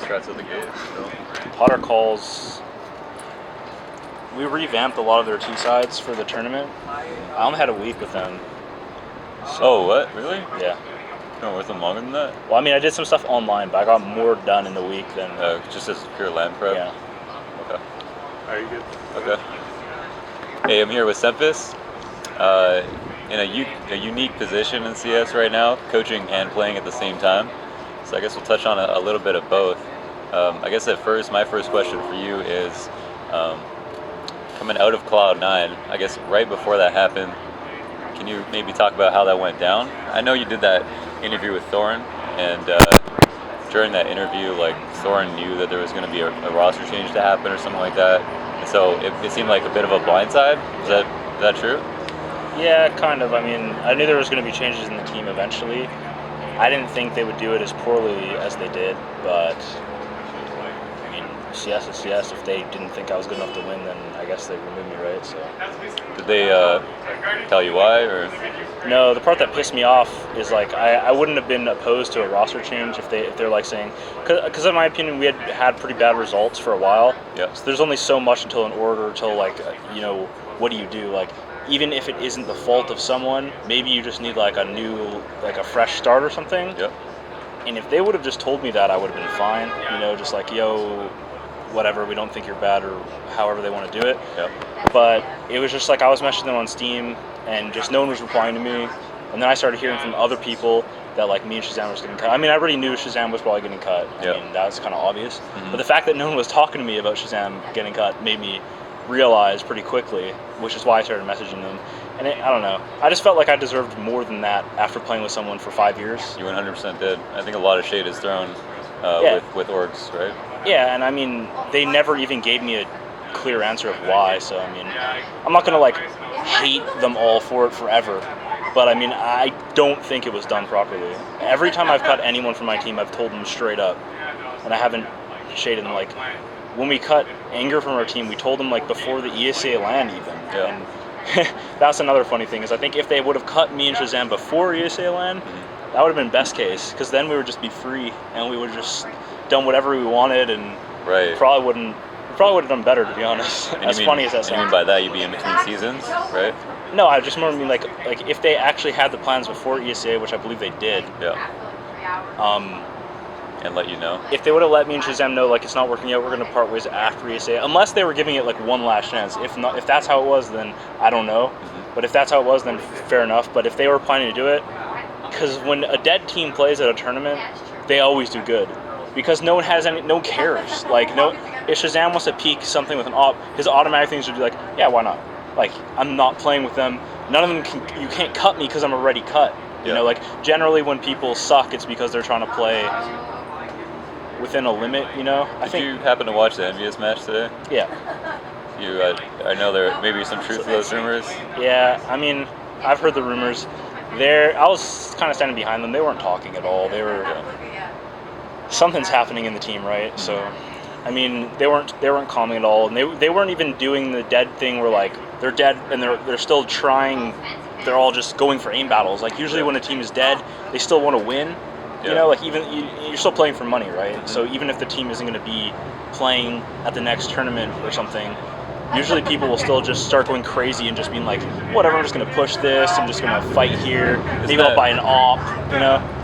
strats of the gate. So. Putter calls. We revamped a lot of their tee sides for the tournament. I only had a week with them. So, oh, what? Really? Yeah. No, with them longer than that? Well, I mean, I did some stuff online, but I got more done in the week than... just as pure land prep? Yeah. Okay. Are you good? Okay. Hey, I'm here with Semphis. In a unique position in CS right now, coaching and playing at the same time. So I guess we'll touch on a little bit of both. I guess my first question for you is, coming out of Cloud9, I guess right before that happened, can you maybe talk about how that went down? I know you did that interview with Thorin, and during that interview, like, Thorin knew that there was going to be a roster change to happen or something like that, and so it seemed like a bit of a blindside. Is that true? Yeah, kind of. I mean, I knew there was going to be changes in the team eventually. I didn't think they would do it as poorly as they did, but I mean, CS is CS. If they didn't think I was good enough to win, then I guess they removed me, right? So. Did they tell you why, or? No, the part that pissed me off is like I wouldn't have been opposed to a roster change if they're like saying, because in my opinion we had pretty bad results for a while. Yeah. So there's only so much until an order, until like what do you do? Like, even if it isn't the fault of someone, maybe you just need like a fresh start or something. Yep. And if they would have just told me that, I would have been fine. Just like, yo, whatever, we don't think you're bad, or however they want to do it. Yep. But it was just like I was messaging them on Steam, and just no one was replying to me. And then I started hearing from other people that like me and Shazam was getting cut. I mean, I already knew Shazam was probably getting cut. Yep. I mean, that was kind of obvious. Mm-hmm. But the fact that no one was talking to me about Shazam getting cut made me realize pretty quickly, which is why I started messaging them. And I don't know. I just felt like I deserved more than that after playing with someone for 5 years. You 100% did. I think a lot of shade is thrown with orgs, right? Yeah, and I mean, they never even gave me a clear answer of why. So I mean, I'm not gonna like hate them all for it forever. But I mean, I don't think it was done properly. Every time I've cut anyone from my team, I've told them straight up, and I haven't shaded them. Like, when we cut Anger from our team, we told them like before the ESA LAN even. Yeah. And that's another funny thing, is I think if they would have cut me and Shazam before ESA LAN, that would have been best case, because then we would just be free and we would have just done whatever we wanted, and right. probably would have done better, to be honest. As funny as that sounds. You mean by that you'd be in between seasons, right? No, I just more mean like if they actually had the plans before ESA, which I believe they did. Yeah. And let you know. If they would have let me and Shazam know, like, it's not working out, we're going to part ways after ESA, unless they were giving it like one last chance. If not, if that's how it was, then I don't know. Mm-hmm. But if that's how it was, then fair enough. But if they were planning to do it, because when a dead team plays at a tournament, they always do good, because no one cares. Like, if Shazam wants to peek something with an op, his automatic things would be like, yeah, why not? Like, I'm not playing with them. None of them you can't cut me because I'm already cut. Yeah. Like, generally when people suck, it's because they're trying to play within a limit, I think. Did you happen to watch the Envious match today? Yeah. I know there may be some truth to those rumors. Yeah, I mean, I've heard the rumors. I was kind of standing behind them. They weren't talking at all. They were... Something's happening in the team, right? Mm-hmm. So, I mean, they weren't calming at all, and they weren't even doing the dead thing where, like, they're dead and they're still trying. They're all just going for aim battles. Like, usually when a team is dead, they still want to win. Yeah. Like, even you're still playing for money, right? Mm-hmm. So even if the team isn't going to be playing at the next tournament or something, usually people will still just start going crazy and just being like, whatever, I'm just going to push this, I'm just going to fight here, maybe I'll buy an op,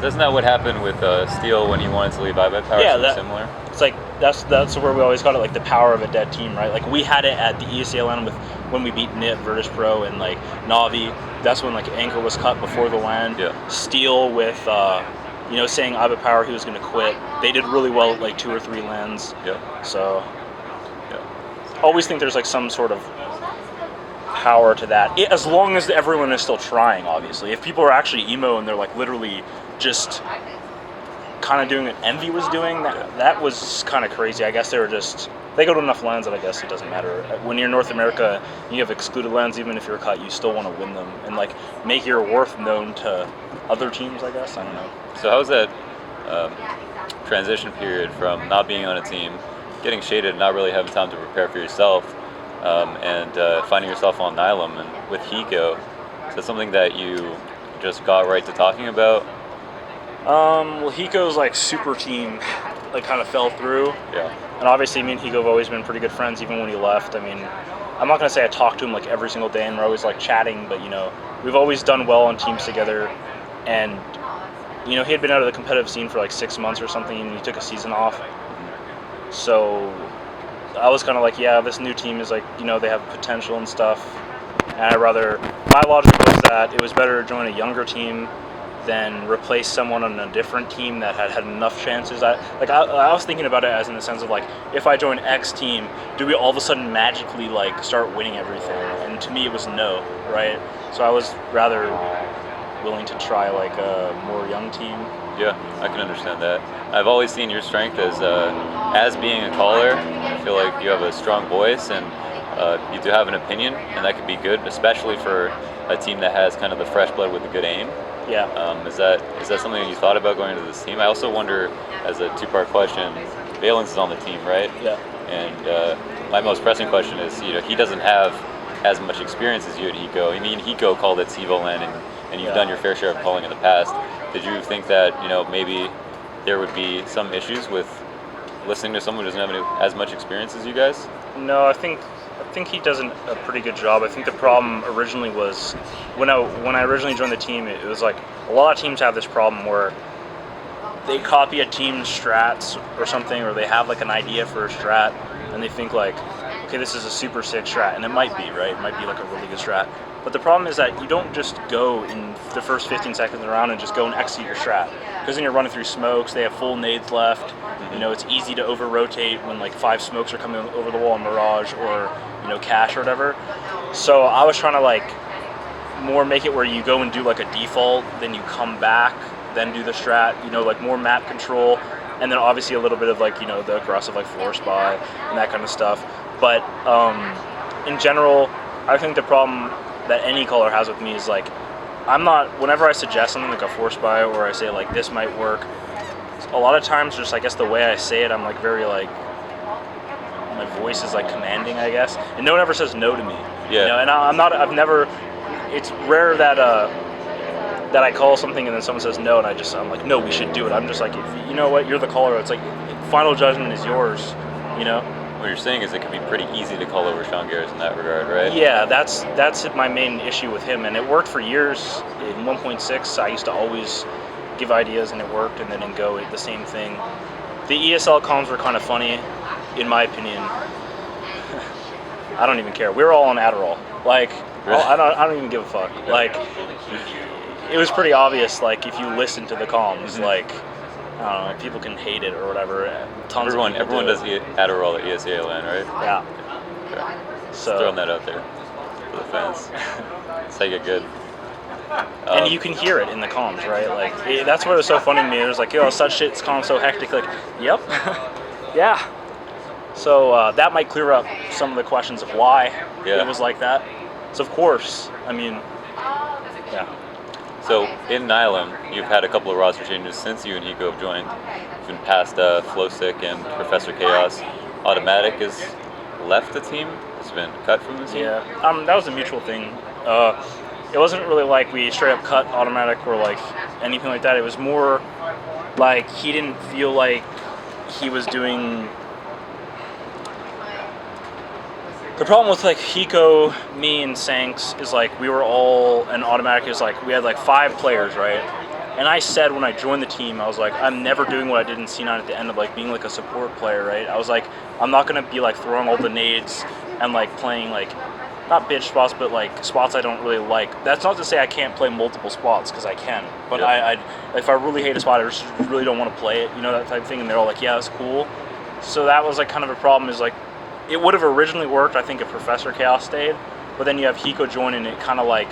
Isn't that what happened with Steel when he wanted to leave iBet Power? Yeah, similar? It's like, that's where we always got it, like the power of a dead team, right? Like, we had it at the ESA LAN when we beat Nip, Virtus Pro, and like Navi. That's when like Anchor was cut before the LAN. Yeah. Steel with saying iBet Power he was going to quit. They did really well at like 2 or 3 LANs. Yeah. So always think there's like some sort of power to that, as long as everyone is still trying. Obviously, if people are actually emo and they're like literally just kind of doing what Envy was doing, that was kind of crazy. I guess they go to enough lands that I guess it doesn't matter. When you're in North America, you have excluded lands. Even if you're cut, you still want to win them and like make your worth known to other teams, I guess. I don't know. So how's that transition period from not being on a team, getting shaded, and not really having time to prepare for yourself, and finding yourself on Nihilum and with Hiko? Is that something that you just got right to talking about? Well, Hiko's like super team like kind of fell through. Yeah. And obviously, me and Higo have always been pretty good friends, even when he left. I mean, I'm not gonna say I talk to him like every single day, and we're always like chatting, but we've always done well on teams together. And he had been out of the competitive scene for like 6 months or something, and he took a season off. So I was kind of like, yeah, this new team is like, they have potential and stuff. And my logic was that it was better to join a younger team than replace someone on a different team that had enough chances. I was thinking about it as in the sense of like, if I join X team, do we all of a sudden magically like start winning everything? And to me, it was no, right? So I was rather willing to try like a more young team. Yeah, I can understand that. I've always seen your strength as being a caller. I feel like you have a strong voice and you do have an opinion, and that could be good, especially for a team that has kind of the fresh blood with a good aim. Yeah. Is that something that you thought about going into this team? I also wonder, as a two-part question, Valence is on the team, right? Yeah. And my most pressing question is, he doesn't have as much experience as you at Hiko. I mean, Hiko called at Sevoland, and you've done your fair share of calling in the past. Did you think that maybe there would be some issues with listening to someone who doesn't have as much experience as you guys? No, I think he does a pretty good job. I think the problem originally was when I originally joined the team, it was like a lot of teams have this problem where they copy a team's strats or something, or they have like an idea for a strat, and they think like, okay, this is a super sick strat, and it might be, right? It might be like a really good strat. But the problem is that you don't just go in the first 15 seconds of the round and just go and execute your strat. Because then you're running through smokes, they have full nades left. It's easy to over-rotate when like 5 smokes are coming over the wall in Mirage or, Cash or whatever. So I was trying to like more make it where you go and do like a default, then you come back, then do the strat, like more map control, and then obviously a little bit of like, the aggressive like floor spy and that kind of stuff. But in general, I think the problem that any caller has with me is like, whenever I suggest something like a force buy or I say like this might work, a lot of times just I guess the way I say it, I'm like very like, my voice is like commanding, I guess, and no one ever says no to me. Yeah. And it's rare that I call something and then someone says no and I'm like, no, we should do it. I'm just like, if you know what, you're the caller, it's like final judgment is yours. What you're saying is it can be pretty easy to call over Sean Garrett in that regard, right? Yeah, that's my main issue with him, and it worked for years. In 1.6, I used to always give ideas, and it worked, and then in Go, the same thing. The ESL comms were kind of funny, in my opinion. I don't even care. We were all on Adderall. Like, really? I don't even give a fuck. Like, it was pretty obvious. Like, if you listen to the comms, like, I don't know, people can hate it or whatever. Everyone does Adderall at ESA land, right? Yeah. Okay. So just throwing that out there for the fans. That's how you get good. And you can hear it in the comms, right? Like that's what was so funny to me. It was like, such shit's comms so hectic. Like, yep, yeah. So that might clear up some of the questions of why it was like that. So of course, I mean, yeah. So in Nihilum, you've had a couple of roster changes since you and Hiko have joined. You've been past Flowstick and Professor Chaos. Automatic has left the team. It's been cut from the team. Yeah, that was a mutual thing. It wasn't really like we straight up cut Automatic or like anything like that. It was more like he didn't feel like he was doing. The problem with like Hiko, me, and Sanks is like we were all, and Automatic is like we had like 5 players, right? And I said when I joined the team, I was like, I'm never doing what I did in C9 at the end of like being like a support player, right? I was like, I'm not gonna be like throwing all the nades and like playing like not bitch spots, but like spots I don't really like. That's not to say I can't play multiple spots, because I can. But I if I really hate a spot, I just really don't want to play it, that type of thing. And they're all like, yeah, that's cool. So that was like kind of a problem. Is like. It would have originally worked, I think, if Professor Chaos stayed, but then you have Hiko join, and it kind of like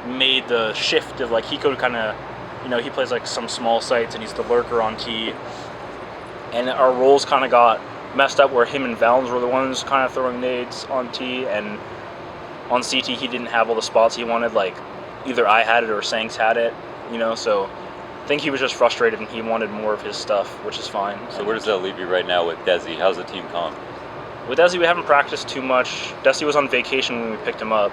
made the shift of like Hiko kind of, he plays like some small sites, and he's the lurker on T, and our roles kind of got messed up where him and Valens were the ones kind of throwing nades on T, and on CT he didn't have all the spots he wanted. Like either I had it or Sanks had it, so I think he was just frustrated and he wanted more of his stuff, which is fine. So where does that leave you right now with Desi? How's the team comp? With Desi, we haven't practiced too much. Desi was on vacation when we picked him up.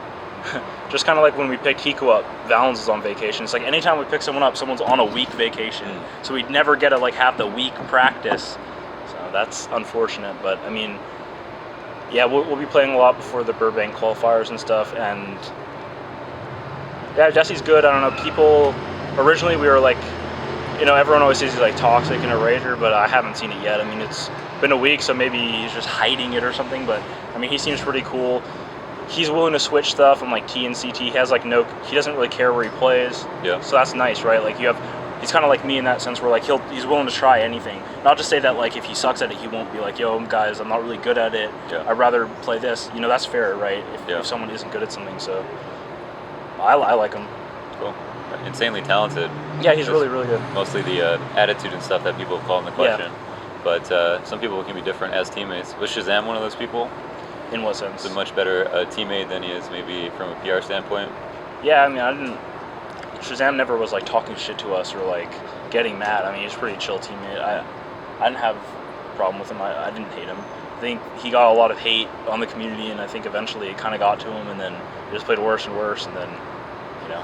Just kind of like when we picked Hiko up, Valens was on vacation. It's like anytime we pick someone up, someone's on a week vacation. So we'd never get to like have the week practice. that's unfortunate. But I mean, yeah, we'll be playing a lot before the Burbank qualifiers and stuff. And yeah, Jesse's good. I don't know. People originally we were like, everyone always says he's like toxic and a rager, but I haven't seen it yet. I mean, it's been a week, so maybe he's just hiding it or something. But I mean, he seems pretty cool. He's willing to switch stuff on like T and CT. He has like he doesn't really care where he plays. Yeah. So that's nice, right? Like he's kind of like me in that sense, where like he's willing to try anything. Not just say that like if he sucks at it, he won't be like, yo guys, I'm not really good at it. Yeah. I'd rather play this. That's fair, right? If someone isn't good at something, so I like him. Cool. Insanely talented. Yeah, he's really, really good. Mostly the attitude and stuff that people have called into question. Yeah. But some people can be different as teammates. Was Shazam one of those people? In what sense? He's a much better teammate than he is maybe from a PR standpoint. Yeah, I mean, Shazam never was like talking shit to us or like getting mad. I mean, he's a pretty chill teammate. I didn't have a problem with him. I didn't hate him. I think he got a lot of hate on the community, and I think eventually it kind of got to him, and then he just played worse and worse, and then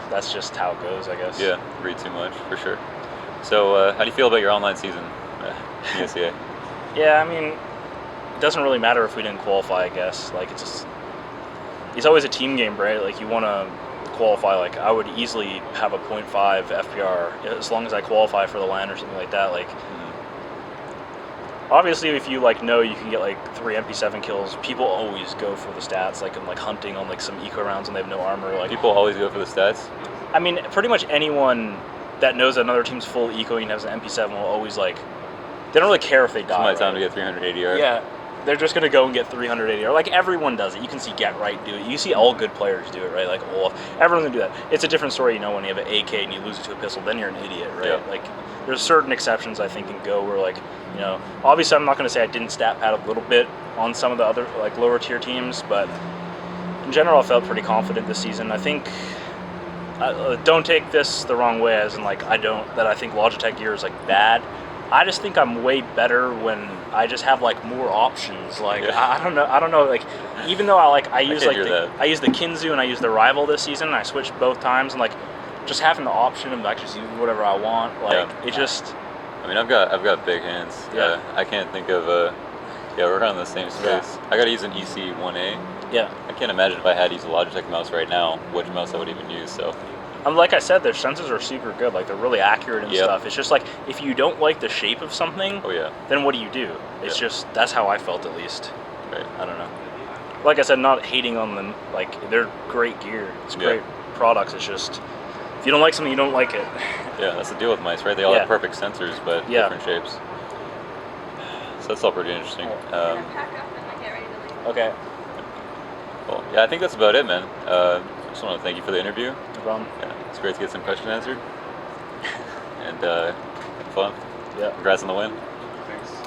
that's just how it goes, I guess. Yeah, read too much for sure. So, how do you feel about your online season, ESWC? Yeah, I mean, it doesn't really matter if we didn't qualify, I guess. Like, it's always a team game, right? Like, you want to qualify. Like, I would easily have a 0.5 FPR as long as I qualify for the LAN or something like that. Like, obviously, if you like know you can get like 3 MP7 kills, people always go for the stats. Like, I'm like hunting on like some eco rounds and they have no armor. Like, people always go for the stats. I mean, pretty much anyone that knows that another team's full eco and has an MP7 will always like. They don't really care if they die. It's my time to get 380 ADR. Yeah, they're just gonna go and get 380 ADR. Like, everyone does it. You can see Get Right do it. You see all good players do it, right? Like Olaf. Everyone can do that. It's a different story, when you have an AK and you lose it to a pistol, then you're an idiot, right? Yeah. Like, there's certain exceptions I think in Go where like, obviously I'm not gonna say I didn't stat pad a little bit on some of the other like lower tier teams, but in general I felt pretty confident this season. I think. Don't take this the wrong way, as in like I think Logitech gear is like bad. I just think I'm way better when I just have like more options. Like I don't know. Like, even though I use the Kinzu and I use the Rival this season, and I switched both times, and like just having the option of like just using whatever I want. Like it just. I mean, I've got big hands. Yeah. I can't think of we're kind of in the same space. Yeah. I got to use an EC1A. Yeah. I can't imagine if I had to use a Logitech mouse right now, which mouse I would even use. So. Like I said, their sensors are super good. Like, they're really accurate and stuff. It's just like, if you don't like the shape of something, then what do? It's just, that's how I felt at least. Right. I don't know. Like I said, not hating on them. Like, they're great gear. It's great products. It's just, if you don't like something, you don't like it. Yeah, that's the deal with mice, right? They all have perfect sensors, but different shapes. So that's all pretty interesting. Okay. Cool. Yeah, I think that's about it, man. I just want to thank you for the interview. No problem. Yeah, it's great to get some questions answered. And fun. Yeah. Congrats on the win.